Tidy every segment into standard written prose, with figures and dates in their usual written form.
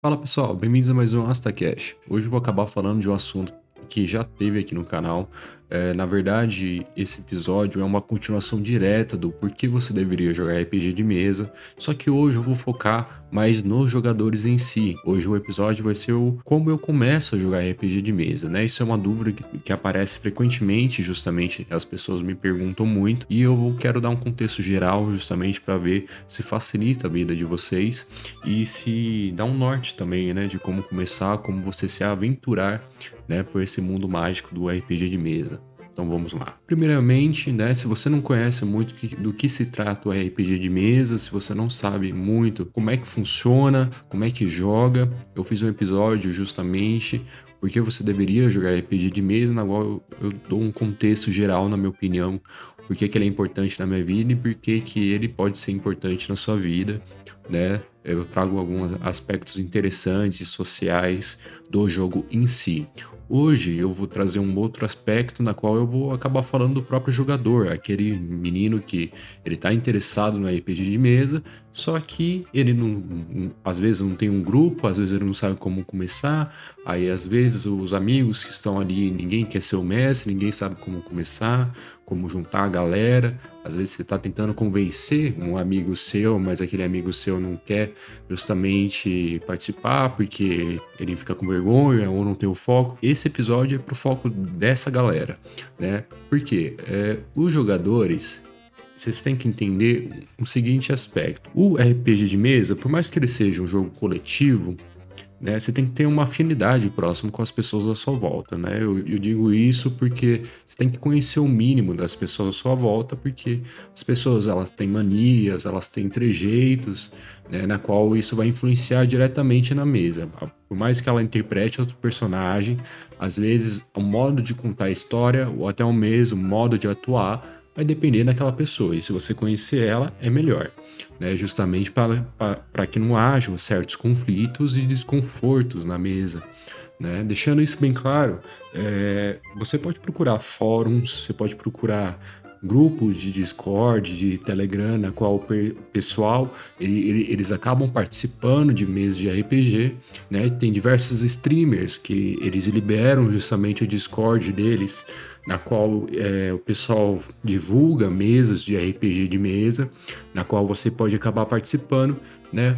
Fala pessoal, bem-vindos a mais um AstaCast. Hoje eu vou acabar falando de um assunto que já teve aqui no canal. Na verdade, esse episódio é uma continuação direta do porquê você deveria jogar RPG de mesa, só que hoje eu vou focar mais nos jogadores em si. Hoje o episódio vai ser o como eu começo a jogar RPG de mesa, né? Isso é uma dúvida que aparece frequentemente, justamente as pessoas me perguntam muito, e eu quero dar um contexto geral justamente para ver se facilita a vida de vocês e se dá um norte também, né, de como começar, como você se aventurar, né, por esse mundo mágico do RPG de mesa. Então vamos lá. Primeiramente, né, se você não conhece muito do que se trata o RPG de mesa, se você não sabe muito como é que funciona, como é que joga, eu fiz um episódio justamente porque você deveria jogar RPG de mesa, na qual eu dou um contexto geral, na minha opinião, por que ele é importante na minha vida e por que ele pode ser importante na sua vida, né? Eu trago alguns aspectos interessantes e sociais do jogo em si. Hoje eu vou trazer um outro aspecto na qual eu vou acabar falando do próprio jogador, aquele menino que ele está interessado no RPG de mesa, só que ele às vezes não tem um grupo, às vezes ele não sabe como começar, aí às vezes os amigos que estão ali, ninguém quer ser o mestre, ninguém sabe como começar, como juntar a galera. Às vezes você está tentando convencer um amigo seu, mas aquele amigo seu não quer justamente participar porque ele fica com vergonha ou não tem o foco. Esse episódio é pro foco dessa galera, né? Porque os jogadores, vocês têm que entender o seguinte aspecto. O RPG de mesa, por mais que ele seja um jogo coletivo, né, você tem que ter uma afinidade próxima com as pessoas à sua volta, né? Eu digo isso porque você tem que conhecer o mínimo das pessoas à sua volta, porque as pessoas elas têm manias, elas têm trejeitos, né, na qual isso vai influenciar diretamente na mesa. Por mais que ela interprete outro personagem, às vezes o modo de contar a história ou até o mesmo modo de atuar vai depender daquela pessoa. E se você conhecer ela, é melhor, né? Justamente para que não hajam certos conflitos e desconfortos na mesa, né? Deixando isso bem claro, você pode procurar fóruns, você pode procurar grupos de Discord, de Telegram, na qual o pessoal eles acabam participando de mesas de RPG, né? Tem diversos streamers que eles liberam justamente o Discord deles, na qual o pessoal divulga mesas de RPG de mesa, na qual você pode acabar participando, né?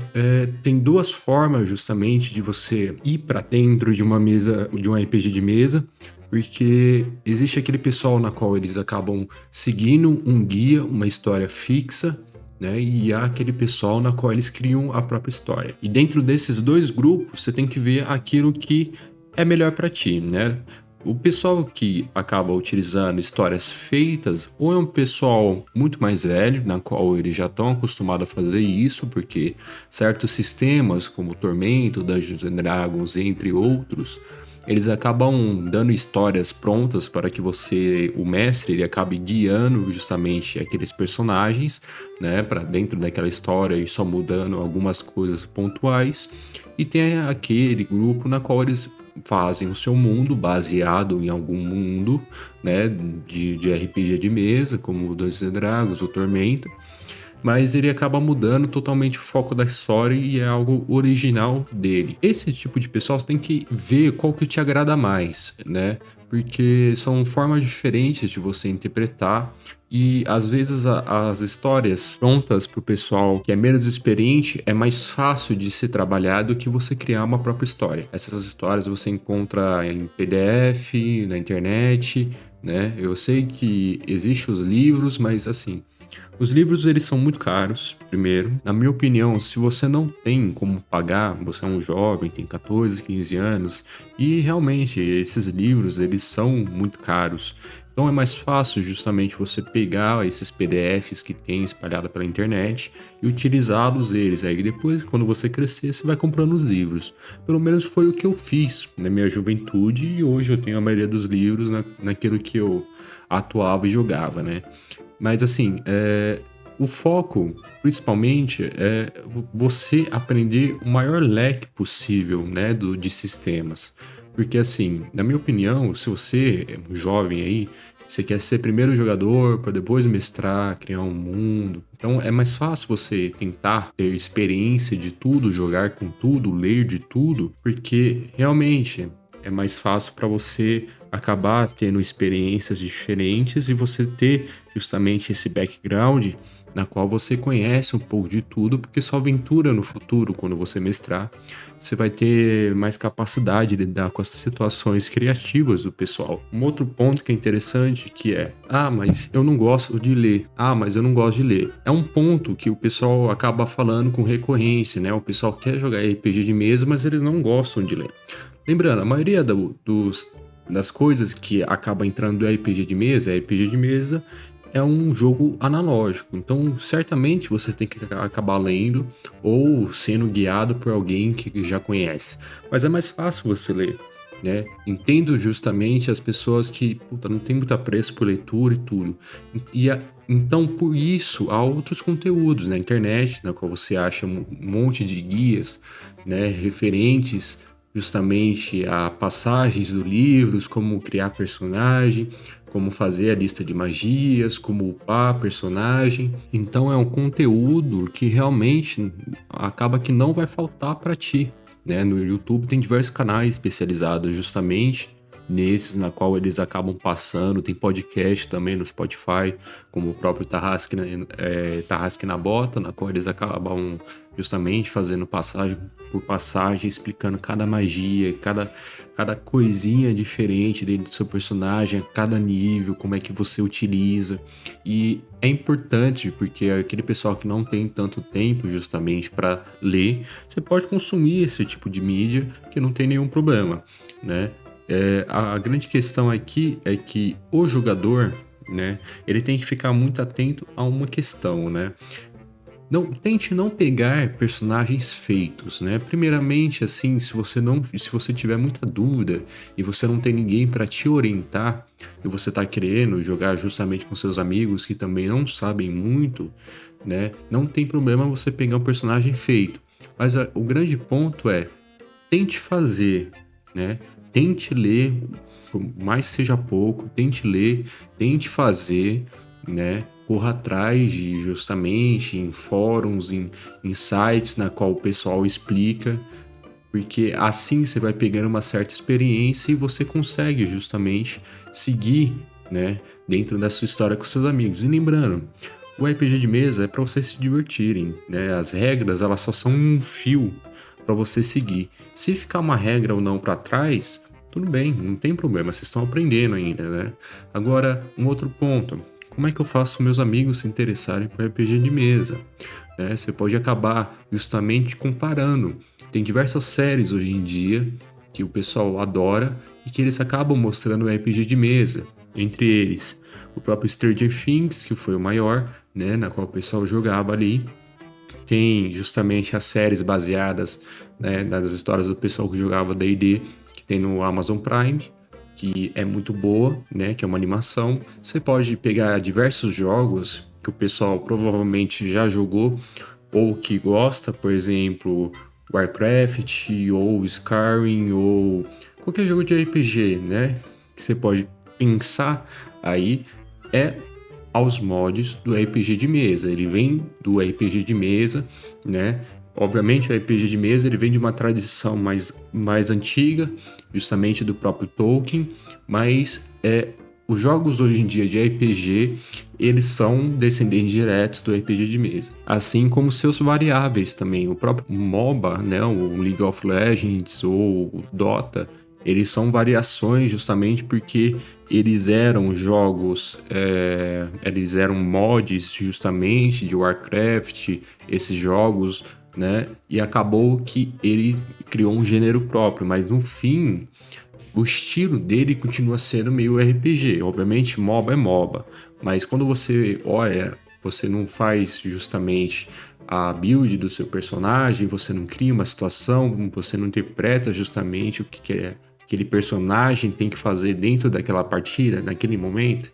Tem duas formas justamente de você ir para dentro de uma mesa, de um RPG de mesa, porque existe aquele pessoal na qual eles acabam seguindo um guia, uma história fixa, né? E há aquele pessoal na qual eles criam a própria história. E dentro desses dois grupos, você tem que ver aquilo que é melhor para ti, né? O pessoal que acaba utilizando histórias feitas ou é um pessoal muito mais velho, na qual eles já estão acostumados a fazer isso, porque certos sistemas como Tormento, Dungeons and Dragons, entre outros, eles acabam dando histórias prontas para que você, o mestre, ele acabe guiando justamente aqueles personagens, né, para dentro daquela história e só mudando algumas coisas pontuais. E tem aquele grupo na qual eles fazem o seu mundo baseado em algum mundo, né, de RPG de mesa, como Dungeons and Dragons ou Tormenta, mas ele acaba mudando totalmente o foco da história e é algo original dele. Esse tipo de pessoal você tem que ver qual que te agrada mais, né? Porque são formas diferentes de você interpretar e às vezes as histórias prontas para o pessoal que é menos experiente é mais fácil de se trabalhar do que você criar uma própria história. Essas histórias você encontra em PDF, na internet, né? Eu sei que existem os livros, mas assim, os livros eles são muito caros, primeiro. Na minha opinião, se você não tem como pagar, você é um jovem, tem 14, 15 anos, e realmente esses livros eles são muito caros. Então é mais fácil justamente você pegar esses PDFs que tem espalhado pela internet e utilizá-los eles. Aí depois, quando você crescer, você vai comprando os livros. Pelo menos foi o que eu fiz na minha juventude e hoje eu tenho a maioria dos livros naquilo que eu atuava e jogava, né? Mas assim, o foco, principalmente, é você aprender o maior leque possível, né, de sistemas. Porque assim, na minha opinião, se você é um jovem aí, Você quer ser primeiro jogador para depois mestrar, criar um mundo. Então é mais fácil você tentar ter experiência de tudo, jogar com tudo, ler de tudo, porque realmente é mais fácil para você acabar tendo experiências diferentes e você ter justamente esse background na qual você conhece um pouco de tudo, porque sua aventura no futuro, quando você mestrar, você vai ter mais capacidade de lidar com as situações criativas do pessoal. Um outro ponto que é interessante que é, mas eu não gosto de ler. Mas eu não gosto de ler. É um ponto que o pessoal acaba falando com recorrência, né? O pessoal quer jogar RPG de mesa, mas eles não gostam de ler. Lembrando, a maioria das coisas que acaba entrando do RPG de mesa é um jogo analógico, então certamente você tem que acabar lendo ou sendo guiado por alguém que já conhece. Mas é mais fácil você ler, né? Entendo justamente as pessoas que não tem muito apreço por leitura e tudo. Então, por isso, há outros conteúdos na internet, na qual você acha um monte de guias, né, referentes justamente a passagens dos livros, como criar personagem, como fazer a lista de magias, como upar personagem. Então é um conteúdo que realmente acaba que não vai faltar para ti, né? No YouTube tem diversos canais especializados justamente nesses, na qual eles acabam passando. Tem podcast também no Spotify, como o próprio Tarrasque na Bota, na qual eles acabam justamente fazendo passagem por passagem, explicando cada magia, cada coisinha diferente dentro do seu personagem, a cada nível, como é que você utiliza. E é importante porque aquele pessoal que não tem tanto tempo justamente para ler, você pode consumir esse tipo de mídia que não tem nenhum problema, né? A grande questão aqui é que o jogador, né, ele tem que ficar muito atento a uma questão, né? Tente não pegar personagens feitos, né? Primeiramente, assim, se você tiver muita dúvida e você não tem ninguém para te orientar e você tá querendo jogar justamente com seus amigos que também não sabem muito, né? Não tem problema você pegar um personagem feito. Mas o grande ponto é, tente fazer, né? Tente ler, por mais que seja pouco, tente ler, tente fazer, né? Corra atrás de justamente em fóruns, em sites na qual o pessoal explica, porque assim você vai pegando uma certa experiência e você consegue justamente seguir, né, dentro da sua história com seus amigos. E lembrando, o RPG de mesa é para vocês se divertirem, né? As regras elas só são um fio para você seguir. Se ficar uma regra ou não para trás, tudo bem, não tem problema, vocês estão aprendendo ainda, né? Agora, um outro ponto. Como é que eu faço meus amigos se interessarem por RPG de mesa? Né? Você pode acabar justamente comparando. Tem diversas séries hoje em dia que o pessoal adora e que eles acabam mostrando o RPG de mesa. Entre eles, o próprio Stranger Things, que foi o maior, né? Na qual o pessoal jogava ali. Tem justamente as séries baseadas, né, nas histórias do pessoal que jogava D&D, que tem no Amazon Prime, que é muito boa, né, que é uma animação. Você pode pegar diversos jogos que o pessoal provavelmente já jogou ou que gosta, por exemplo, Warcraft ou Skyrim ou qualquer jogo de RPG, né, que você pode pensar aí aos mods do RPG de mesa. Ele vem do RPG de mesa, né? Obviamente o RPG de mesa ele vem de uma tradição mais antiga, justamente do próprio Tolkien, mas os jogos hoje em dia de RPG, eles são descendentes diretos do RPG de mesa. Assim como seus variáveis também. O próprio MOBA, né, o League of Legends ou o Dota, eles são variações justamente porque eles eram jogos, eles eram mods justamente de Warcraft, esses jogos, né? E acabou que ele criou um gênero próprio, mas no fim, o estilo dele continua sendo meio RPG. Obviamente, MOBA é MOBA, mas quando você olha, você não faz justamente a build do seu personagem, você não cria uma situação, você não interpreta justamente o que aquele personagem tem que fazer dentro daquela partida, naquele momento,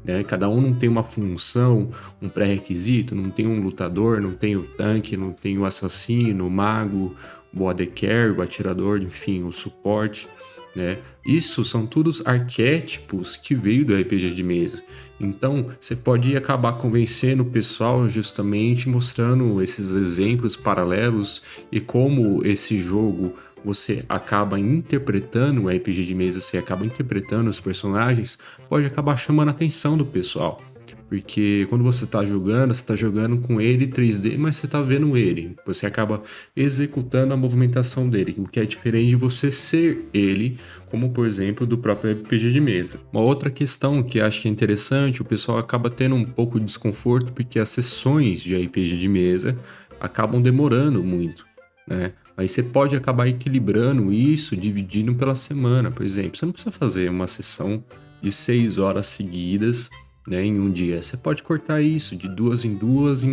né? Cada um não tem uma função, um pré-requisito, não tem um lutador, não tem o tanque, não tem o assassino, o mago, o AD Carry, o atirador, enfim, o suporte. né? Isso são todos arquétipos que veio do RPG de mesa. Então, você pode acabar convencendo o pessoal justamente mostrando esses exemplos paralelos e como esse jogo você acaba interpretando o RPG de mesa, você acaba interpretando os personagens, pode acabar chamando a atenção do pessoal. Porque quando você está jogando com ele 3D, mas você está vendo ele. Você acaba executando a movimentação dele, o que é diferente de você ser ele, como por exemplo do próprio RPG de mesa. Uma outra questão que acho que é interessante, o pessoal acaba tendo um pouco de desconforto porque as sessões de RPG de mesa acabam demorando muito, né? Aí você pode acabar equilibrando isso, dividindo pela semana, por exemplo. Você não precisa fazer uma sessão de 6 horas seguidas, né, em um dia. Você pode cortar isso de 2 em 2,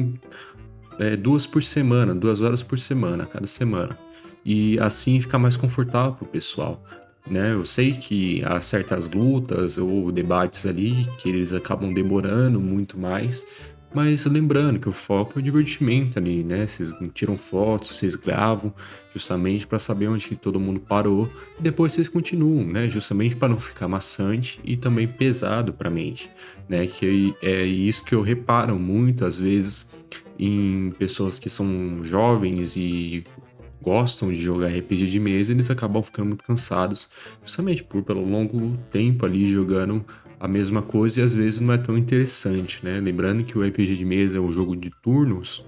duas por semana, 2 horas por semana, cada semana. E assim fica mais confortável para o pessoal, né? Eu sei que há certas lutas ou debates ali que eles acabam demorando muito mais, mas lembrando que o foco é o divertimento ali, né? Vocês tiram fotos, vocês gravam, justamente para saber onde que todo mundo parou e depois vocês continuam, né? Justamente para não ficar maçante e também pesado para a mente, né? Que é isso que eu reparo muitas vezes em pessoas que são jovens e gostam de jogar RPG de mesa, eles acabam ficando muito cansados, justamente pelo longo tempo ali jogando a mesma coisa e às vezes não é tão interessante, né? Lembrando que o RPG de mesa é um jogo de turnos,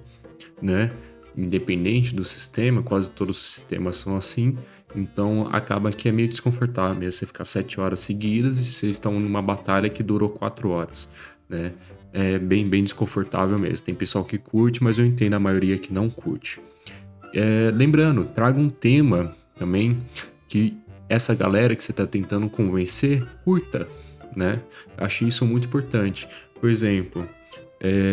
né? Independente do sistema, quase todos os sistemas são assim, então acaba que é meio desconfortável mesmo você ficar 7 horas seguidas e vocês estão numa batalha que durou 4 horas, né? É bem desconfortável mesmo. Tem pessoal que curte, mas eu entendo a maioria que não curte. Lembrando, traga um tema também que essa galera que você está tentando convencer curta, né? Acho isso muito importante. Por exemplo,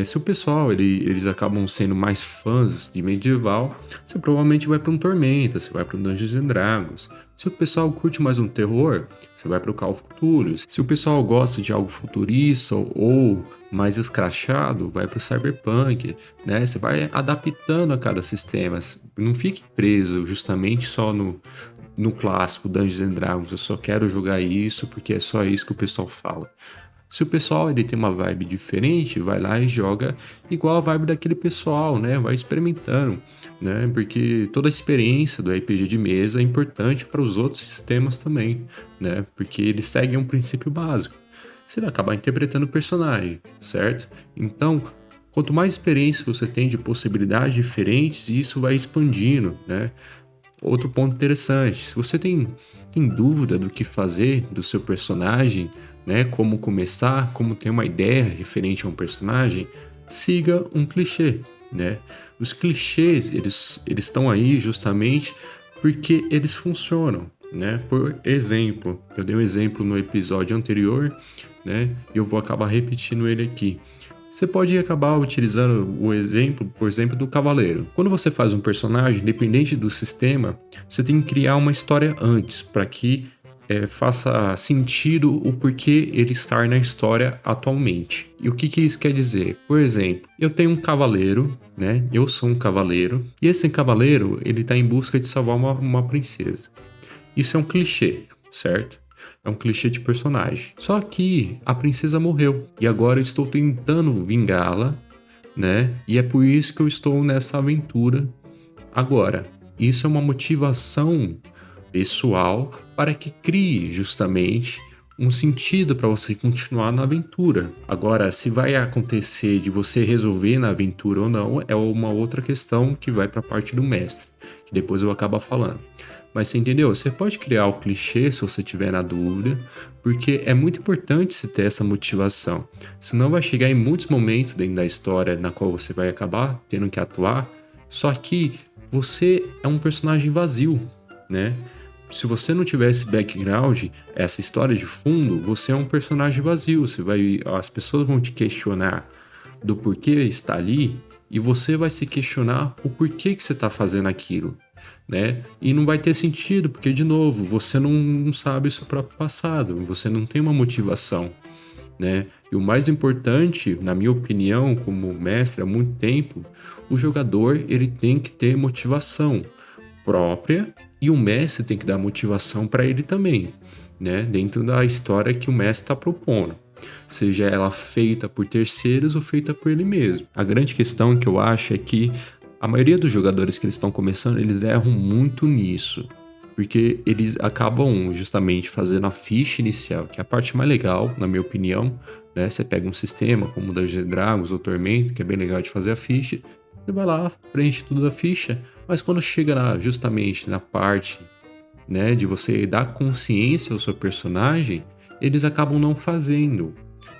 se o pessoal eles acabam sendo mais fãs de medieval, você provavelmente vai para um Tormenta, você vai para um Dungeons and Dragons. Se o pessoal curte mais um terror, você vai para o Call of Cthulhu. Se o pessoal gosta de algo futurista ou mais escrachado, vai para o Cyberpunk, né? Você vai adaptando a cada sistema. Não fique preso justamente só no clássico Dungeons and Dragons. Eu só quero jogar isso porque é só isso que o pessoal fala. Se o pessoal ele tem uma vibe diferente, vai lá e joga igual a vibe daquele pessoal, né? Vai experimentando, né? Porque toda a experiência do RPG de mesa é importante para os outros sistemas também, né? Porque eles seguem um princípio básico. Você vai acabar interpretando o personagem, certo? Então, quanto mais experiência você tem de possibilidades diferentes, isso vai expandindo, né? Outro ponto interessante, se você tem dúvida do que fazer do seu personagem, né, como começar, como ter uma ideia referente a um personagem, siga um clichê, né? Os clichês, eles estão aí justamente porque eles funcionam, né? Por exemplo, eu dei um exemplo no episódio anterior, né? E eu vou acabar repetindo ele aqui. Você pode acabar utilizando o exemplo, por exemplo, do cavaleiro. Quando você faz um personagem, independente do sistema, você tem que criar uma história antes, para que faça sentido o porquê ele estar na história atualmente. E o que isso quer dizer? Por exemplo, eu tenho um cavaleiro, né? Eu sou um cavaleiro, e esse cavaleiro, ele está em busca de salvar uma princesa. Isso é um clichê, certo? É um clichê de personagem. Só que a princesa morreu. E agora eu estou tentando vingá-la, né? E é por isso que eu estou nessa aventura agora. Isso é uma motivação pessoal para que crie justamente um sentido para você continuar na aventura. Agora, se vai acontecer de você resolver na aventura ou não, é uma outra questão que vai para a parte do mestre, que depois eu vou acabar falando. Mas você entendeu? Você pode criar o clichê se você tiver na dúvida, porque é muito importante você ter essa motivação. Senão vai chegar em muitos momentos dentro da história na qual você vai acabar tendo que atuar, só que você é um personagem vazio, né? Se você não tiver esse background, essa história de fundo, você é um personagem vazio. As pessoas vão te questionar do porquê está ali e você vai se questionar o porquê que você está fazendo aquilo, né? E não vai ter sentido, porque, de novo, você não sabe o seu próprio passado, você não tem uma motivação, né? E o mais importante, na minha opinião, como mestre há muito tempo, o jogador ele tem que ter motivação própria E o mestre tem que dar motivação para ele também, né? Dentro da história que o mestre está propondo. Seja ela feita por terceiros ou feita por ele mesmo. A grande questão que eu acho é que a maioria dos jogadores que eles estão começando, eles erram muito nisso. Porque eles acabam justamente fazendo a ficha inicial, que é a parte mais legal, na minha opinião, né? Você pega um sistema como o Dungeons & Dragons ou Tormento, que é bem legal de fazer a ficha, você vai lá, preenche tudo da ficha, mas quando chega justamente na parte, né, de você dar consciência ao seu personagem, eles acabam não fazendo,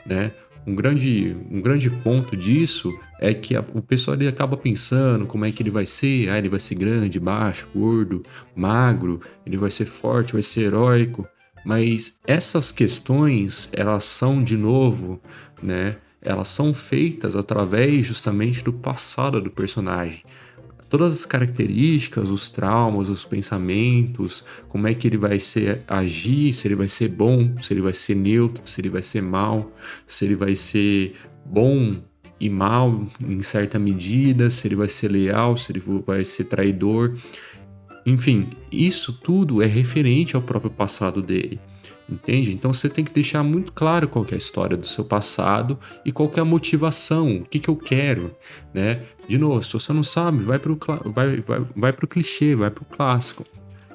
né? Um grande ponto disso é que o pessoal ele acaba pensando como é que ele vai ser. Ah, ele vai ser grande, baixo, gordo, magro, ele vai ser forte, vai ser heróico. Mas essas questões, elas são, de novo, né? Elas são feitas através justamente do passado do personagem. Todas as características, os traumas, os pensamentos, como é que ele vai agir, se ele vai ser bom, se ele vai ser neutro, se ele vai ser mal, se ele vai ser bom e mal em certa medida, se ele vai ser leal, se ele vai ser traidor. Enfim, isso tudo é referente ao próprio passado dele. Entende? Então você tem que deixar muito claro qual que é a história do seu passado e qual que é a motivação, o que que eu quero, né? De novo, se você não sabe, vai pro clichê, vai pro clássico.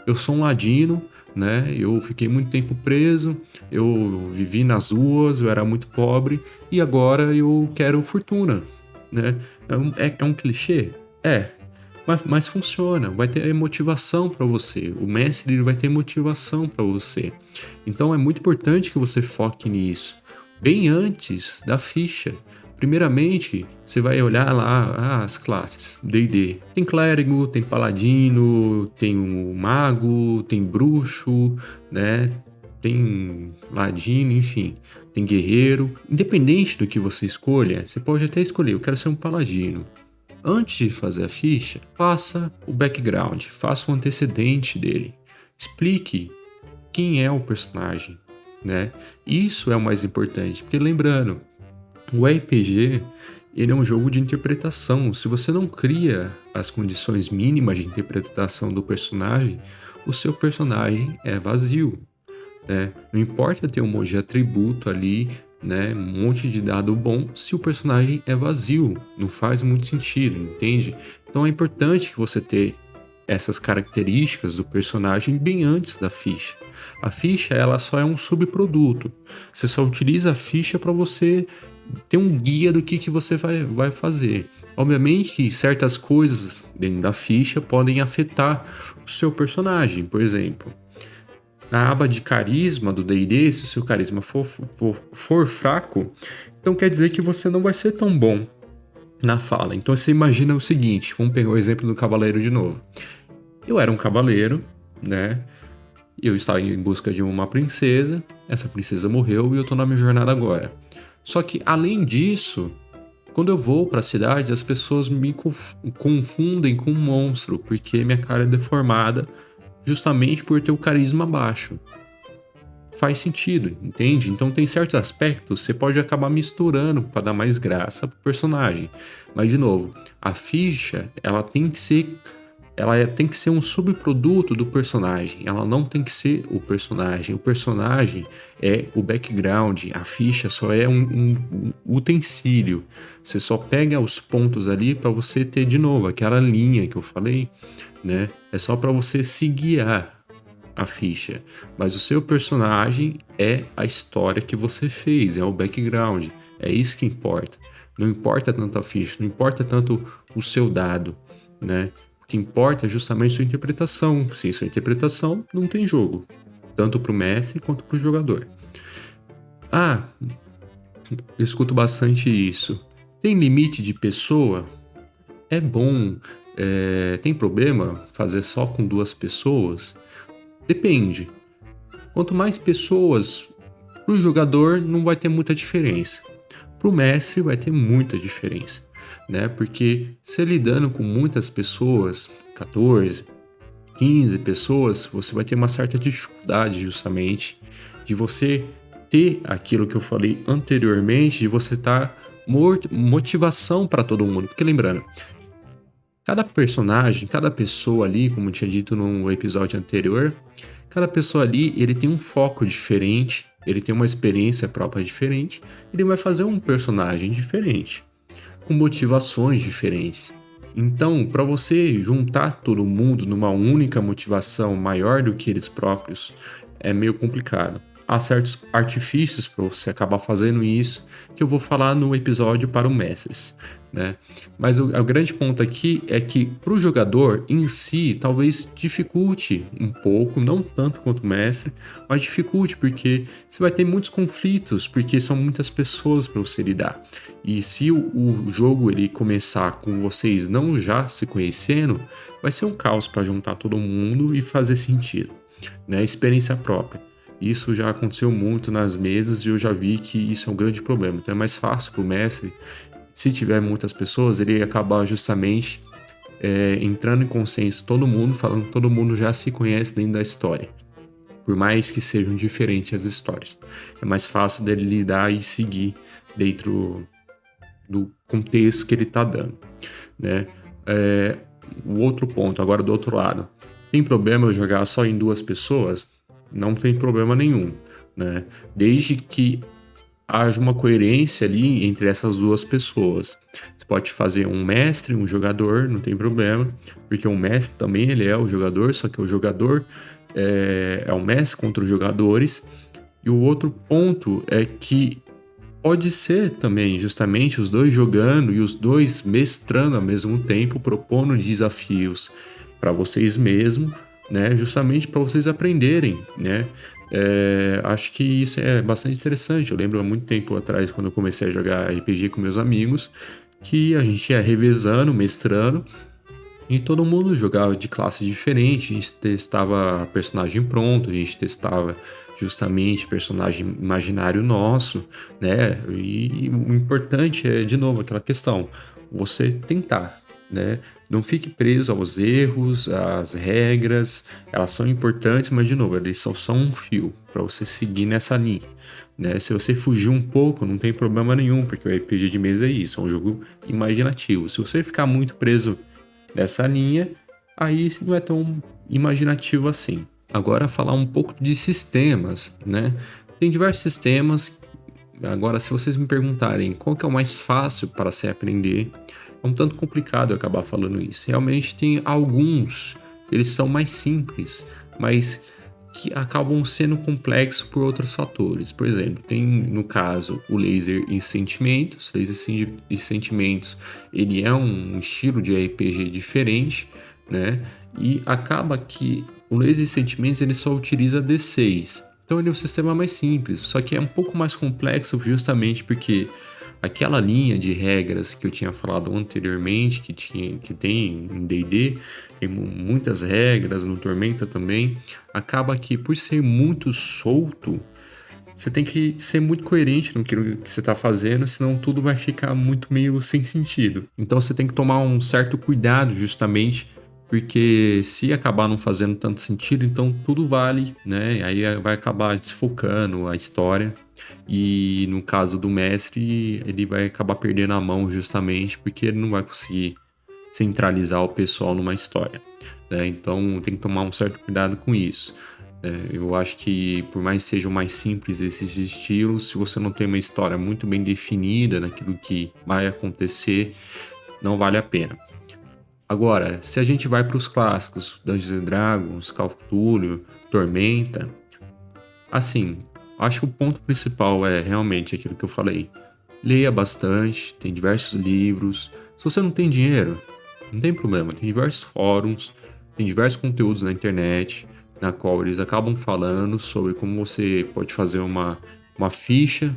Eu sou um ladino, né? Eu fiquei muito tempo preso, eu vivi nas ruas, eu era muito pobre e agora eu quero fortuna, né? É um clichê? É. Mas funciona, vai ter motivação para você. O mestre ele vai ter motivação para você. Então é muito importante que você foque nisso, bem antes da ficha. Primeiramente, você vai olhar lá as classes D&D. Tem clérigo, tem paladino, tem um mago, tem bruxo, né? Tem ladino, enfim, tem guerreiro. Independente do que você escolha, você pode até escolher, eu quero ser um paladino. Antes de fazer a ficha, faça o background, faça o antecedente dele. Explique quem é o personagem, né? Isso é o mais importante, porque lembrando, o RPG, ele é um jogo de interpretação. Se você não cria as condições mínimas de interpretação do personagem, o seu personagem é vazio, né? Não importa ter um monte de atributo ali, né, um monte de dado bom, se o personagem é vazio, não faz muito sentido, entende? Então é importante que você tenha essas características do personagem bem antes da ficha. A ficha, ela só é um subproduto. Você só utiliza a ficha para você ter um guia do que você vai fazer. Obviamente que certas coisas dentro da ficha podem afetar o seu personagem, por exemplo. Na aba de carisma do D&D, se o seu carisma for fraco, então quer dizer que você não vai ser tão bom na fala. Então você imagina o seguinte, vamos pegar o exemplo do cavaleiro de novo. Eu era um cavaleiro, né? Eu estava em busca de uma princesa, essa princesa morreu e eu tô na minha jornada agora. Só que além disso, quando eu vou para a cidade, as pessoas me confundem com um monstro, porque minha cara é deformada, justamente por ter o carisma baixo. Faz sentido, entende? Então tem certos aspectos que você pode acabar misturando para dar mais graça pro personagem. Mas de novo, a ficha, ela tem que ser um subproduto do personagem. Ela não tem que ser o personagem. O personagem é o background. A ficha só é um utensílio. Você só pega os pontos ali para você ter de novo aquela linha que eu falei, né? É só para você se guiar a ficha, mas o seu personagem é a história que você fez, é o background, é isso que importa. Não importa tanto a ficha, não importa tanto o seu dado, né? O que importa é justamente sua interpretação. Sem sua interpretação, não tem jogo, tanto para o mestre quanto para o jogador. Eu escuto bastante isso. Tem limite de pessoa? É bom. Tem problema fazer só com 2 pessoas? Depende. Quanto mais pessoas, para o jogador não vai ter muita diferença. Para o mestre vai ter muita diferença, né? Porque se lidando com muitas pessoas, 14, 15 pessoas, você vai ter uma certa dificuldade justamente de você ter aquilo que eu falei anteriormente, de você estar motivação para todo mundo. Porque lembrando, Cada personagem, cada pessoa ali, como eu tinha dito no episódio anterior, cada pessoa ali, ele tem um foco diferente, ele tem uma experiência própria diferente, ele vai fazer um personagem diferente, com motivações diferentes. Então, para você juntar todo mundo numa única motivação maior do que eles próprios, é meio complicado. Há certos artifícios para você acabar fazendo isso, que eu vou falar no episódio para os mestres, né? Mas o grande ponto aqui é que para o jogador em si, talvez dificulte um pouco, não tanto quanto o mestre, mas dificulte porque você vai ter muitos conflitos, porque são muitas pessoas para você lidar. E se o jogo ele começar com vocês não já se conhecendo, vai ser um caos para juntar todo mundo e fazer sentido, né? Experiência própria. Isso já aconteceu muito nas mesas e eu já vi que isso é um grande problema. Então é mais fácil para o mestre, se tiver muitas pessoas, ele acabar justamente entrando em consenso todo mundo, falando que todo mundo já se conhece dentro da história. Por mais que sejam diferentes as histórias. É mais fácil dele lidar e seguir dentro do contexto que ele está dando, né? O outro ponto, agora do outro lado. Tem problema eu jogar só em 2 pessoas? Não tem problema nenhum, né? Desde que haja uma coerência ali entre essas 2 pessoas. Você pode fazer um mestre, um jogador, não tem problema, porque o mestre também ele é o jogador, só que o jogador é o mestre contra os jogadores. E o outro ponto é que pode ser também justamente os 2 jogando e os 2 mestrando ao mesmo tempo, propondo desafios para vocês mesmos, né? Justamente para vocês aprenderem, né? Acho que isso é bastante interessante. Eu lembro há muito tempo atrás, quando eu comecei a jogar RPG com meus amigos, que a gente ia revezando, mestrando, e todo mundo jogava de classe diferente. A gente testava personagem pronto, a gente testava justamente personagem imaginário nosso, né? E o importante é, de novo, aquela questão, você tentar, né? Não fique preso aos erros, às regras, elas são importantes, mas de novo, eles são só um fio para você seguir nessa linha, né? Se você fugir um pouco, não tem problema nenhum, porque o RPG de mesa é isso, é um jogo imaginativo. Se você ficar muito preso nessa linha, aí não é tão imaginativo assim. Agora falar um pouco de sistemas, né? Tem diversos sistemas. Agora, se vocês me perguntarem qual que é o mais fácil para se aprender, é um tanto complicado eu acabar falando isso. Realmente tem alguns, eles são mais simples, mas que acabam sendo complexos por outros fatores. Por exemplo, tem no caso o Laser e Sentimentos. Laser e Sentimentos, ele é um estilo de RPG diferente, né? E acaba que o Laser e Sentimentos ele só utiliza D6. Então ele é um sistema mais simples, só que é um pouco mais complexo justamente porque aquela linha de regras que eu tinha falado anteriormente, que tem em D&D, tem muitas regras, no Tormenta também, acaba que por ser muito solto, você tem que ser muito coerente no que você está fazendo, senão tudo vai ficar muito meio sem sentido. Então você tem que tomar um certo cuidado justamente, porque se acabar não fazendo tanto sentido, então tudo vale, né? Aí vai acabar desfocando a história. E no caso do mestre, ele vai acabar perdendo a mão justamente porque ele não vai conseguir centralizar o pessoal numa história, né? Então tem que tomar um certo cuidado com isso. Eu acho que por mais que sejam mais simples esses estilos, se você não tem uma história muito bem definida naquilo que vai acontecer, não vale a pena. Agora, se a gente vai para os clássicos, Dungeons & Dragons, Call of Cthulhu, Tormenta, assim, acho que o ponto principal é realmente aquilo que eu falei. Leia bastante, tem diversos livros. Se você não tem dinheiro, não tem problema, tem diversos fóruns, tem diversos conteúdos na internet, na qual eles acabam falando sobre como você pode fazer uma ficha,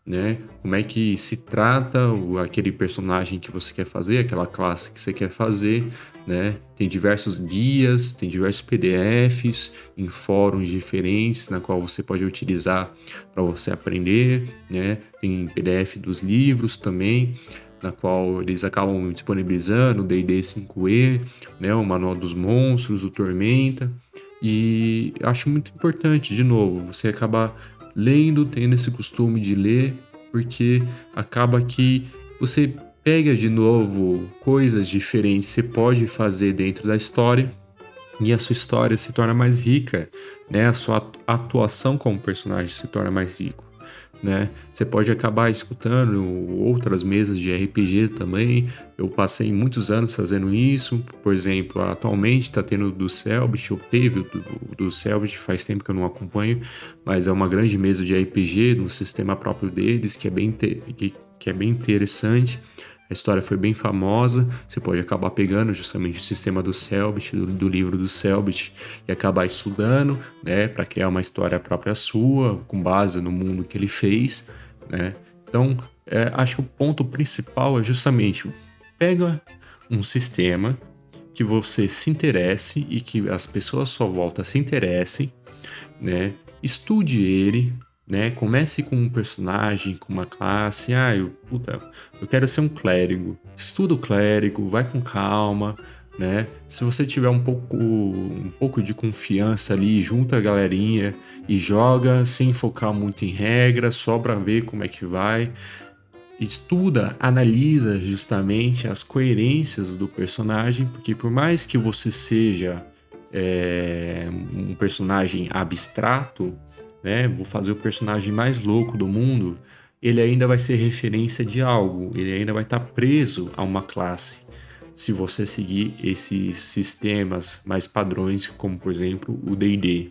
né? Como é que se trata aquele personagem que você quer fazer, aquela classe que você quer fazer, né? Tem diversos guias, tem diversos PDFs em fóruns diferentes, na qual você pode utilizar para você aprender, né? Tem PDF dos livros também, na qual eles acabam disponibilizando o D&D 5e, né? O Manual dos Monstros, o Tormenta. E acho muito importante, de novo, você acabar lendo, tendo esse costume de ler, porque acaba que você pega de novo coisas diferentes que você pode fazer dentro da história e a sua história se torna mais rica, né? A sua atuação como personagem se torna mais rico, né? Você pode acabar escutando outras mesas de RPG também. Eu passei muitos anos fazendo isso. Por exemplo, atualmente está tendo do Selbit, ou teve do Selbit, faz tempo que eu não acompanho, mas é uma grande mesa de RPG no sistema próprio deles, que é bem interessante. A história foi bem famosa, você pode acabar pegando justamente o sistema do Selbit, do livro do Selbit, e acabar estudando, né, para criar uma história própria sua, com base no mundo que ele fez, né? Então, acho que o ponto principal é justamente pega um sistema que você se interesse e que as pessoas à sua volta se interessem, né? Estude ele, né? Comece com um personagem, com uma classe. Eu quero ser um clérigo. Estuda o clérigo, vai com calma, né? Se você tiver um pouco de confiança ali, junta a galerinha e joga sem focar muito em regras, só para ver como é que vai. Estuda, analisa justamente as coerências do personagem, porque por mais que você seja um personagem abstrato, né? Vou fazer o personagem mais louco do mundo, ele ainda vai ser referência de algo, ele ainda vai estar preso a uma classe. Se você seguir esses sistemas mais padrões, como por exemplo o D&D.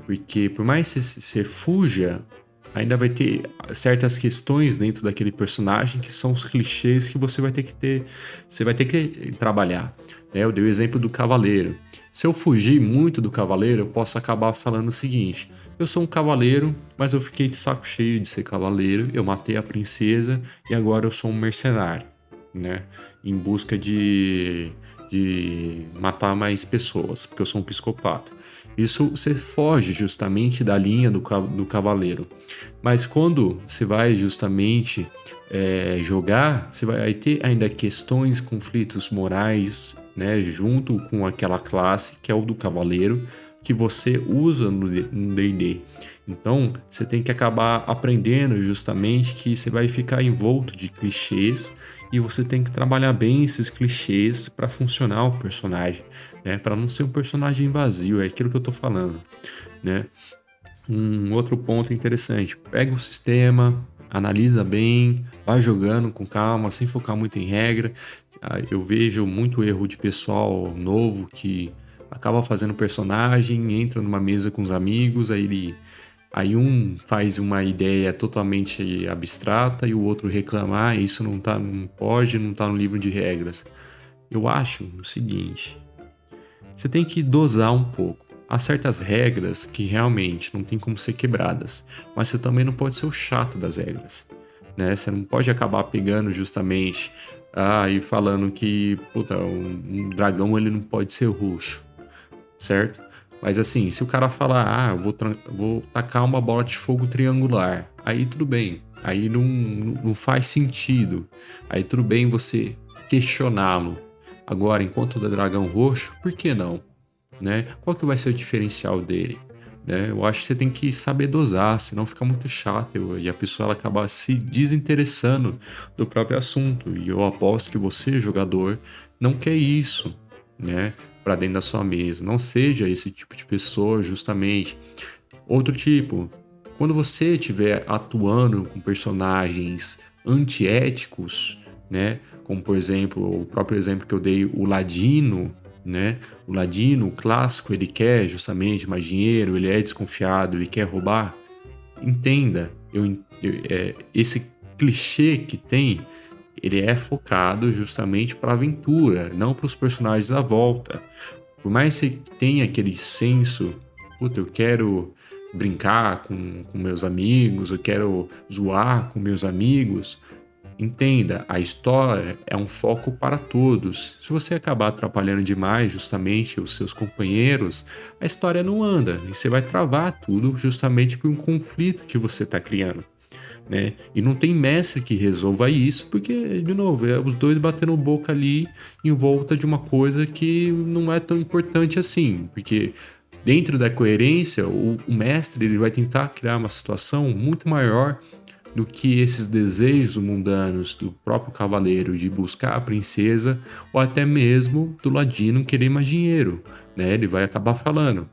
Porque por mais que você fuja, ainda vai ter certas questões dentro daquele personagem que são os clichês que você vai ter que trabalhar. Eu dei o exemplo do cavaleiro. Se eu fugir muito do cavaleiro, eu posso acabar falando o seguinte: eu sou um cavaleiro, mas eu fiquei de saco cheio de ser cavaleiro, eu matei a princesa e agora eu sou um mercenário, né? Em busca de matar mais pessoas, porque eu sou um psicopata. Isso você foge justamente da linha do cavaleiro. Mas quando você vai justamente jogar, você vai ter ainda questões, conflitos morais, né, junto com aquela classe que é o do cavaleiro, que você usa no D&D. Então, você tem que acabar aprendendo justamente que você vai ficar envolto de clichês e você tem que trabalhar bem esses clichês para funcionar o personagem, né? Para não ser um personagem vazio, é aquilo que eu tô falando, né? Um outro ponto interessante: pega o sistema, analisa bem, vai jogando com calma, sem focar muito em regra. Eu vejo muito erro de pessoal novo que acaba fazendo personagem, entra numa mesa com os amigos, aí um faz uma ideia totalmente abstrata e o outro reclama: isso não pode, não tá no livro de regras. Eu acho o seguinte: você tem que dosar um pouco. Há certas regras que realmente não tem como ser quebradas, mas você também não pode ser o chato das regras, né? Você não pode acabar pegando justamente e falando que um dragão ele não pode ser roxo, certo? Mas assim, se o cara falar, eu vou tacar uma bola de fogo triangular, aí tudo bem, aí não faz sentido, aí tudo bem você questioná-lo. Agora, enquanto o dragão roxo, por que não? Né? Qual que vai ser o diferencial dele? Né? Eu acho que você tem que saber dosar, senão fica muito chato e a pessoa ela acaba se desinteressando do próprio assunto. E eu aposto que você, jogador, não quer isso, né? Para dentro da sua mesa. Não seja esse tipo de pessoa, justamente. Outro tipo, quando você estiver atuando com personagens antiéticos, né? Como por exemplo, o próprio exemplo que eu dei, o Ladino, né? O Ladino, o clássico, ele quer justamente mais dinheiro, ele é desconfiado, ele quer roubar. Entenda, esse clichê que tem, ele é focado justamente para a aventura, não para os personagens à volta. Por mais que você tenha aquele senso, eu quero brincar com meus amigos, eu quero zoar com meus amigos, entenda, a história é um foco para todos. Se você acabar atrapalhando demais justamente os seus companheiros, a história não anda e você vai travar tudo justamente por um conflito que você está criando, né? E não tem mestre que resolva isso, porque, de novo, os dois batendo boca ali em volta de uma coisa que não é tão importante assim, porque dentro da coerência, o mestre ele vai tentar criar uma situação muito maior do que esses desejos mundanos do próprio cavaleiro de buscar a princesa, ou até mesmo do ladino querer mais dinheiro, né? Ele vai acabar falando: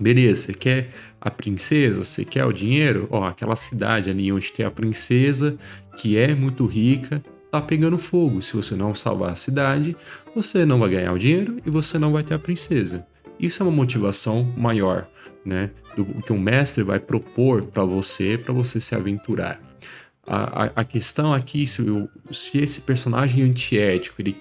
beleza, você quer a princesa? Você quer o dinheiro? Ó, aquela cidade ali onde tem a princesa, que é muito rica, tá pegando fogo. Se você não salvar a cidade, você não vai ganhar o dinheiro e você não vai ter a princesa. Isso é uma motivação maior, né? Do que um mestre vai propor para você se aventurar. A questão aqui, se esse personagem antiético, ele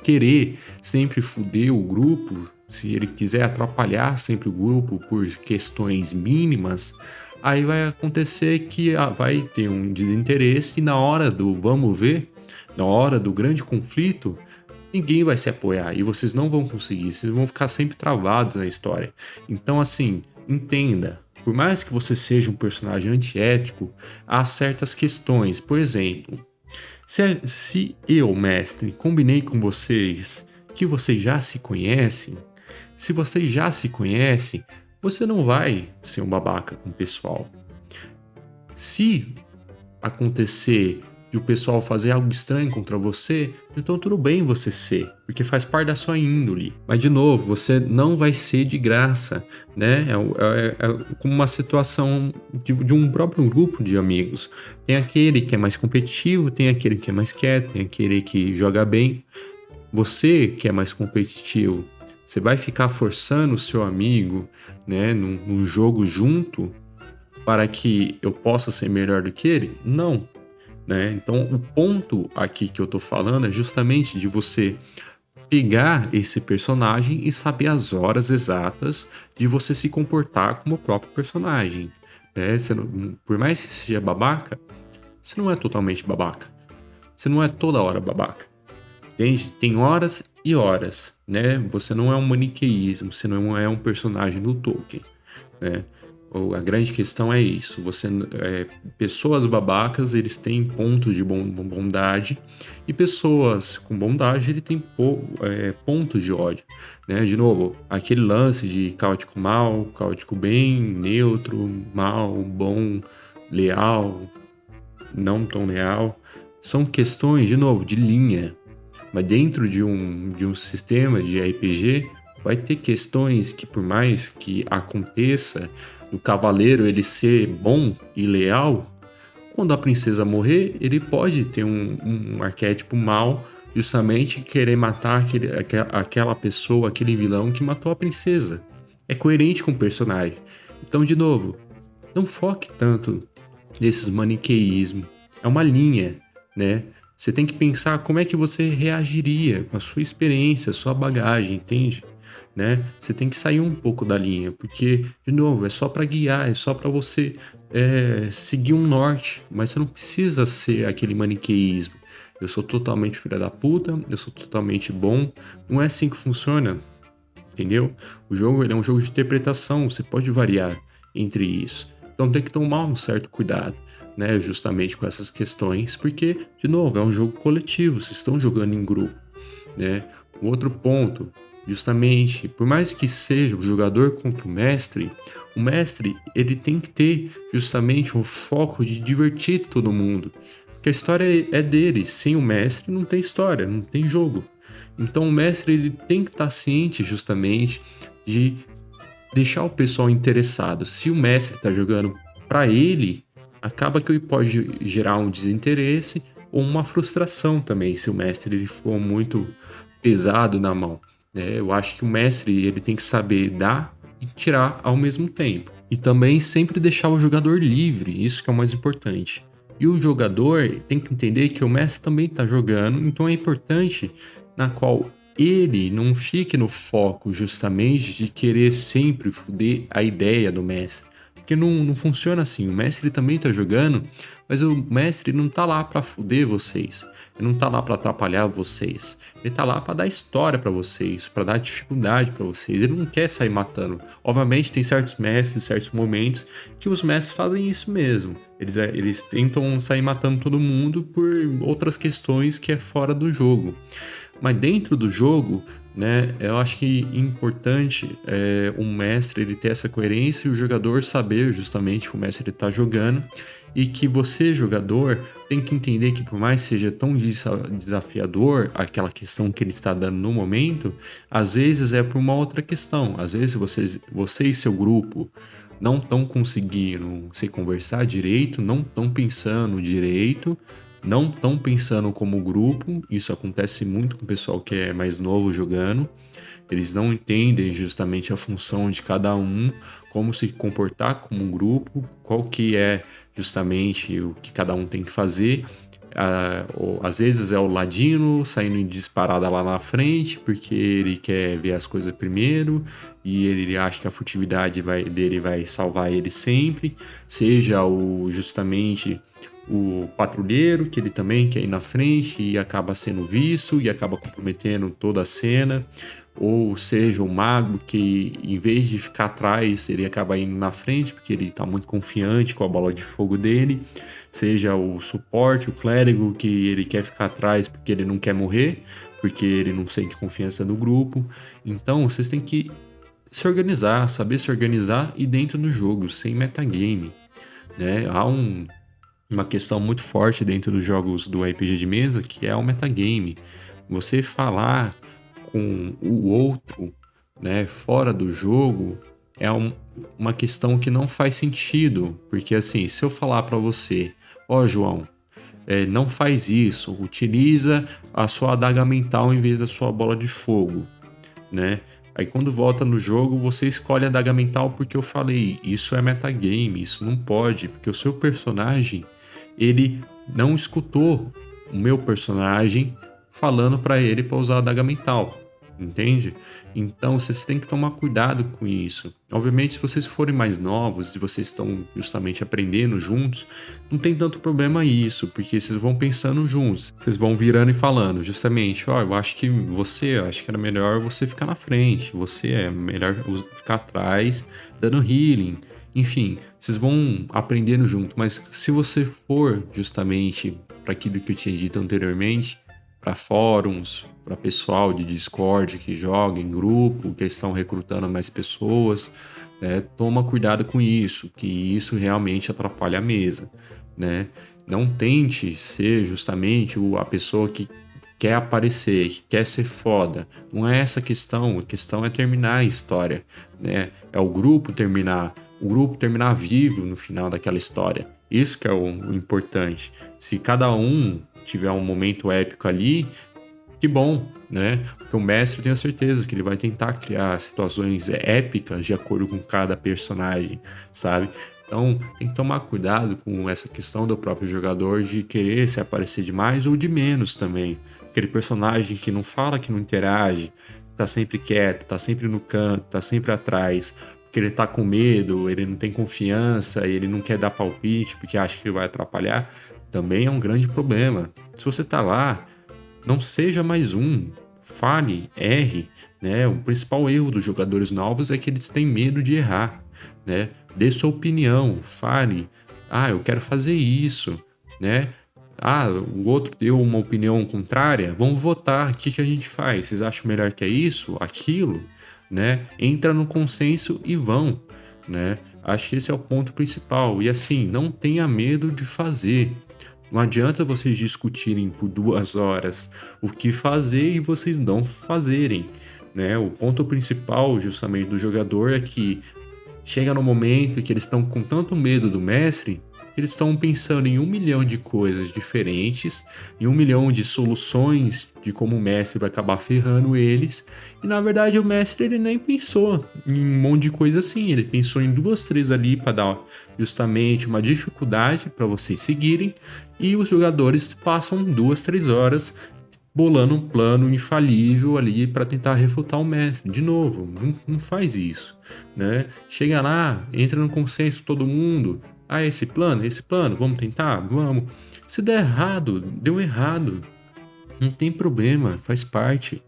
querer sempre foder o grupo, se ele quiser atrapalhar sempre o grupo por questões mínimas, aí vai acontecer que vai ter um desinteresse e na hora do vamos ver, na hora do grande conflito, ninguém vai se apoiar e vocês não vão conseguir, vocês vão ficar sempre travados na história. Então, assim, entenda, por mais que você seja um personagem antiético, há certas questões. Por exemplo, se eu, mestre, combinei com vocês que vocês já se conhecem, se vocês já se conhecem, você não vai ser um babaca com o pessoal. Se acontecer de o pessoal fazer algo estranho contra você, então tudo bem você ser, porque faz parte da sua índole. Mas de novo, você não vai ser de graça, né? É como uma situação de um próprio grupo de amigos. Tem aquele que é mais competitivo, tem aquele que é mais quieto, tem aquele que joga bem. Você que é mais competitivo, você vai ficar forçando o seu amigo, né, num jogo junto para que eu possa ser melhor do que ele? Não. Né? Então, o ponto aqui que eu tô falando é justamente de você pegar esse personagem e saber as horas exatas de você se comportar como o próprio personagem. Né? Por mais que seja babaca, você não é totalmente babaca. Você não é toda hora babaca. Entende? Tem horas e horas. Né? Você não é um maniqueísmo, você não é um personagem do Tolkien. Né? A grande questão é isso. Pessoas babacas, eles têm pontos de bondade, e pessoas com bondade, ele tem pontos de ódio, né? De novo, aquele lance de caótico mal, caótico bem, neutro, mal, bom, leal, não tão leal, são questões, de novo, de linha. Mas dentro de um sistema de RPG, vai ter questões que, por mais que aconteça do cavaleiro ele ser bom e leal, quando a princesa morrer, ele pode ter um arquétipo mal, justamente querer matar aquela pessoa, aquele vilão que matou a princesa. É coerente com o personagem. Então, de novo, não foque tanto nesses maniqueísmos. É uma linha, né? Você tem que pensar como é que você reagiria com a sua experiência, a sua bagagem, entende? Né? Você tem que sair um pouco da linha, porque, de novo, é só para guiar, é só para você seguir um norte, mas você não precisa ser aquele maniqueísmo. Eu sou totalmente filha da puta, eu sou totalmente bom. Não é assim que funciona, entendeu? O jogo ele é um jogo de interpretação, você pode variar entre isso. Então tem que tomar um certo cuidado, né? Justamente com essas questões, porque, de novo, é um jogo coletivo, vocês estão jogando em grupo, né? Um outro ponto, justamente, por mais que seja o jogador contra o mestre ele tem que ter justamente um foco de divertir todo mundo, porque a história é dele, sem o mestre não tem história, não tem jogo. Então o mestre ele tem que estar ciente justamente de deixar o pessoal interessado. Se o mestre está jogando para ele, acaba que pode gerar um desinteresse ou uma frustração também, se o mestre ele for muito pesado na mão. Eu acho que o mestre ele tem que saber dar e tirar ao mesmo tempo. E também sempre deixar o jogador livre, isso que é o mais importante. E o jogador tem que entender que o mestre também está jogando, então é importante na qual ele não fique no foco justamente de querer sempre foder a ideia do mestre. Porque não funciona assim, o mestre também está jogando, mas o mestre não tá lá para foder vocês. Ele não tá lá para atrapalhar vocês. Ele tá lá para dar história para vocês, para dar dificuldade para vocês. Ele não quer sair matando. Obviamente tem certos mestres, certos momentos que os mestres fazem isso mesmo. Eles tentam sair matando todo mundo por outras questões que é fora do jogo. Mas dentro do jogo, né? Eu acho que importante é um mestre ele ter essa coerência e o jogador saber justamente que o mestre está jogando e que você, jogador, tem que entender que por mais seja tão desafiador aquela questão que ele está dando no momento, às vezes é por uma outra questão. Às vezes você e seu grupo não estão conseguindo se conversar direito, não estão pensando direito, não estão pensando como grupo. Isso acontece muito com o pessoal que é mais novo jogando. Eles não entendem justamente a função de cada um, como se comportar como um grupo, qual que é justamente o que cada um tem que fazer. Às vezes é o ladino saindo em disparada lá na frente, porque ele quer ver as coisas primeiro e ele acha que a furtividade dele vai salvar ele sempre. Seja justamente o patrulheiro, que ele também quer ir na frente e acaba sendo visto e acaba comprometendo toda a cena. Ou seja, o mago que, em vez de ficar atrás, ele acaba indo na frente porque ele está muito confiante com a bola de fogo dele. Seja o suporte, o clérigo, que ele quer ficar atrás porque ele não quer morrer, porque ele não sente confiança no grupo. Então, vocês têm que se organizar, saber se organizar e dentro do jogo, sem metagame, né? Há uma questão muito forte dentro dos jogos do RPG de mesa, que é o metagame. Você falar com o outro, né, fora do jogo, é uma questão que não faz sentido. Porque assim, se eu falar para você, João, não faz isso, utiliza a sua adaga mental em vez da sua bola de fogo, né? Aí quando volta no jogo, você escolhe a adaga mental porque eu falei, isso é metagame, isso não pode, porque o seu personagem, ele não escutou o meu personagem falando para ele para usar a adaga mental, entende? Então vocês têm que tomar cuidado com isso. Obviamente, se vocês forem mais novos e vocês estão justamente aprendendo juntos, não tem tanto problema isso, porque vocês vão pensando juntos, vocês vão virando e falando, justamente, eu acho que era melhor você ficar na frente, você é melhor ficar atrás, dando healing. Enfim, vocês vão aprendendo junto, mas se você for justamente para aquilo que eu tinha dito anteriormente, para fóruns, para pessoal de Discord que joga em grupo, que estão recrutando mais pessoas, né? Toma cuidado com isso, que isso realmente atrapalha a mesa, né? Não tente ser justamente a pessoa que quer aparecer, que quer ser foda. Não é essa a questão é terminar a história, né? É o grupo terminar vivo no final daquela história. Isso que é o importante. Se cada um tiver um momento épico ali, que bom, né? Porque o mestre, eu tenho certeza que ele vai tentar criar situações épicas de acordo com cada personagem, sabe? Então, tem que tomar cuidado com essa questão do próprio jogador de querer se aparecer de mais ou de menos também. Aquele personagem que não fala, que não interage, tá sempre quieto, tá sempre no canto, tá sempre atrás, porque ele tá com medo, ele não tem confiança, ele não quer dar palpite porque acha que vai atrapalhar, também é um grande problema. Se você tá lá, não seja mais um, fale, erre, né? O principal erro dos jogadores novos é que eles têm medo de errar, né? Dê sua opinião, fale, eu quero fazer isso, né? O outro deu uma opinião contrária, vamos votar, o que a gente faz? Vocês acham melhor que é isso, aquilo, né? Entra no consenso e vão, né? Acho que esse é o ponto principal. E assim, não tenha medo de fazer. Não adianta vocês discutirem por 2 horas o que fazer e vocês não fazerem, né? O ponto principal justamente do jogador é que chega no momento que eles estão com tanto medo do mestre, eles estão pensando em 1 milhão de coisas diferentes, em 1 milhão de soluções de como o mestre vai acabar ferrando eles. E na verdade o mestre ele nem pensou em um monte de coisa assim, ele pensou em 2, 3 ali para dar justamente uma dificuldade para vocês seguirem. E os jogadores passam 2, 3 horas bolando um plano infalível ali para tentar refutar o mestre. De novo, não faz isso, né? Chega lá, entra no consenso todo mundo. Esse plano, vamos tentar? Vamos. Se der errado, deu errado. Não tem problema, faz parte,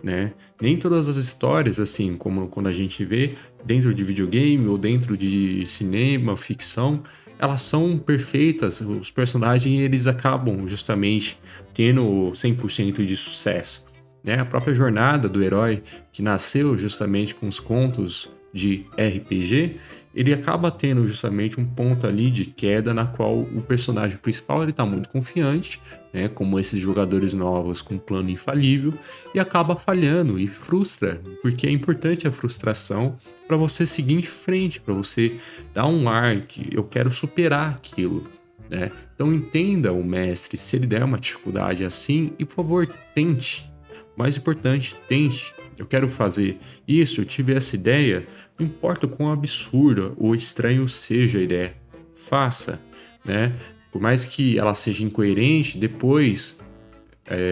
né? Nem todas as histórias, assim, como quando a gente vê dentro de videogame ou dentro de cinema, ficção, elas são perfeitas. Os personagens, eles acabam justamente tendo 100% de sucesso. né? A própria jornada do herói, que nasceu justamente com os contos de RPG, ele acaba tendo justamente um ponto ali de queda na qual o personagem principal ele tá muito confiante, né, como esses jogadores novos com plano infalível, e acaba falhando e frustra, porque é importante a frustração para você seguir em frente, para você dar um ar que eu quero superar aquilo, né? Então entenda o mestre, se ele der uma dificuldade assim, e por favor, tente. O mais importante, tente. Eu quero fazer isso, eu tive essa ideia, não importa o quão absurda ou estranho seja a ideia, faça, né? Por mais que ela seja incoerente, depois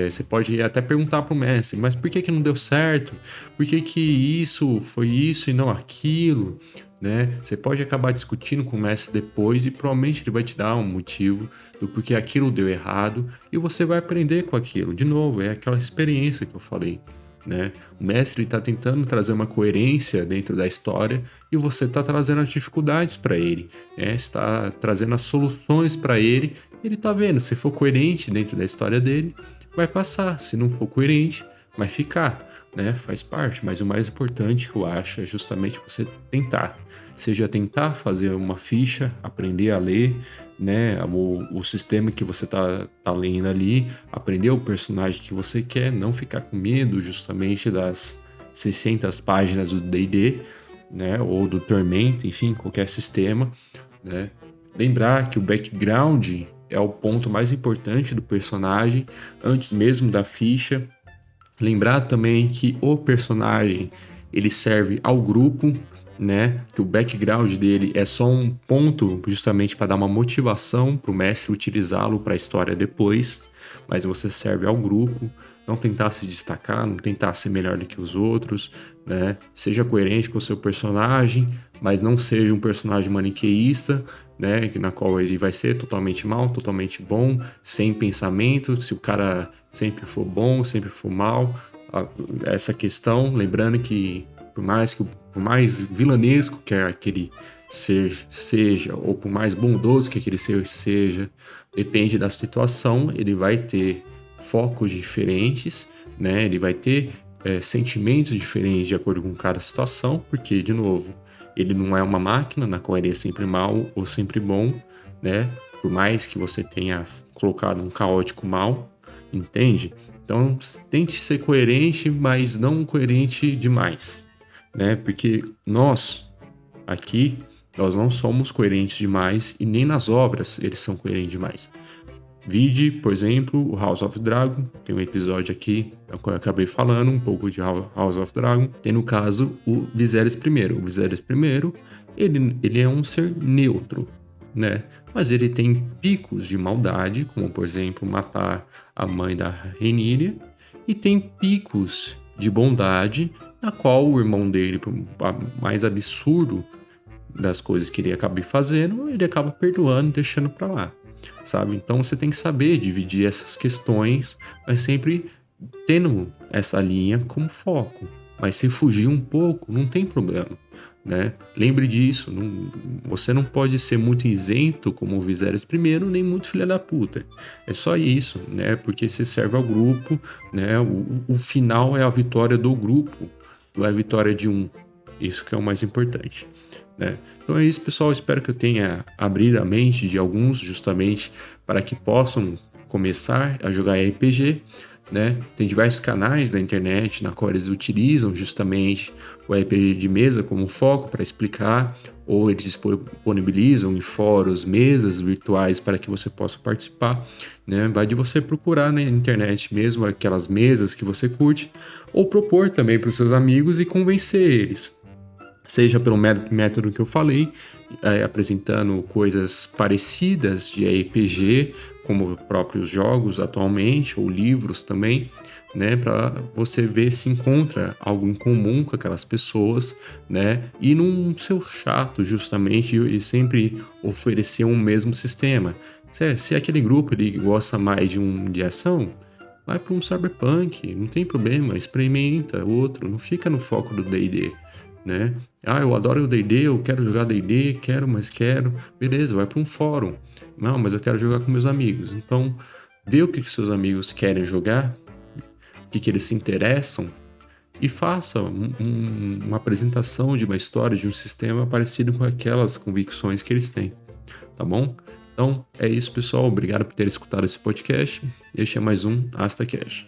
você pode até perguntar para o mestre, mas por que que não deu certo? Por que que isso foi isso e não aquilo? Né? Você pode acabar discutindo com o mestre depois e provavelmente ele vai te dar um motivo do porquê aquilo deu errado e você vai aprender com aquilo. De novo, é aquela experiência que eu falei. Né? O mestre está tentando trazer uma coerência dentro da história e você está trazendo as dificuldades para ele, né? Está trazendo as soluções para ele. Ele está vendo, se for coerente dentro da história dele, vai passar. Se não for coerente, vai ficar, né? Faz parte. Mas o mais importante que eu acho é justamente você tentar. Seja tentar fazer uma ficha, aprender a ler, né, o sistema que você tá lendo ali, aprender o personagem que você quer, não ficar com medo justamente das 600 páginas do D&D, né, ou do Tormenta, enfim, qualquer sistema, né. Lembrar que o background é o ponto mais importante do personagem, antes mesmo da ficha. Lembrar também que o personagem ele serve ao grupo, né? Que o background dele é só um ponto justamente para dar uma motivação para o mestre utilizá-lo para a história depois, mas você serve ao grupo. Não tentar se destacar, não tentar ser melhor do que os outros, né? Seja coerente com o seu personagem, mas não seja um personagem maniqueísta, né? Na qual ele vai ser totalmente mal, totalmente bom, sem pensamento. Se o cara sempre for bom, sempre for mal, essa questão, lembrando que por mais vilanesco que aquele ser seja, ou por mais bondoso que aquele ser seja, depende da situação, ele vai ter focos diferentes, né? Ele vai ter sentimentos diferentes de acordo com cada situação, porque, de novo, ele não é uma máquina na qual ele é sempre mal ou sempre bom, né? Por mais que você tenha colocado um caótico mal, entende? Então, tente ser coerente, mas não coerente demais, né? Porque nós, aqui, nós não somos coerentes demais e nem nas obras eles são coerentes demais. Vide, por exemplo, o House of Dragon, tem um episódio aqui, eu acabei falando um pouco de House of Dragon, tem no caso o Viserys I. O Viserys I, ele é um ser neutro, né? Mas ele tem picos de maldade, como por exemplo matar a mãe da Rhaenyra, e tem picos de bondade, na qual o irmão dele, por mais absurdo das coisas que ele acaba fazendo, ele acaba perdoando e deixando pra lá, sabe? Então você tem que saber dividir essas questões, mas sempre tendo essa linha como foco. Mas se fugir um pouco, não tem problema, né? Lembre disso, você não pode ser muito isento como o Viserys I, nem muito filha da puta. É só isso, né? Porque você serve ao grupo, né? O final é a vitória do grupo, não é a vitória de um. Isso que é o mais importante, né? Então é isso, pessoal. Espero que eu tenha abrido a mente de alguns justamente para que possam começar a jogar RPG, né? Tem diversos canais na internet na qual eles utilizam justamente o RPG de mesa como foco para explicar, ou eles disponibilizam em fóruns, mesas virtuais para que você possa participar, né? Vai de você procurar na internet mesmo aquelas mesas que você curte, ou propor também para os seus amigos e convencer eles. Seja pelo método que eu falei, apresentando coisas parecidas de RPG, como próprios jogos atualmente, ou livros também, né, para você ver se encontra algo em comum com aquelas pessoas, né, e não ser chato justamente e sempre oferecer um mesmo sistema. Se aquele grupo ele gosta mais de ação, vai para um cyberpunk, não tem problema, experimenta outro, não fica no foco do D&D, né? Ah, eu adoro o D&D, eu quero jogar D&D, quero, beleza, vai para um fórum. Não, mas eu quero jogar com meus amigos. Então, vê o que seus amigos querem jogar, que eles se interessam e faça uma apresentação de uma história, de um sistema parecido com aquelas convicções que eles têm, tá bom? Então, é isso, pessoal. Obrigado por ter escutado esse podcast. Este é mais um AstaCast.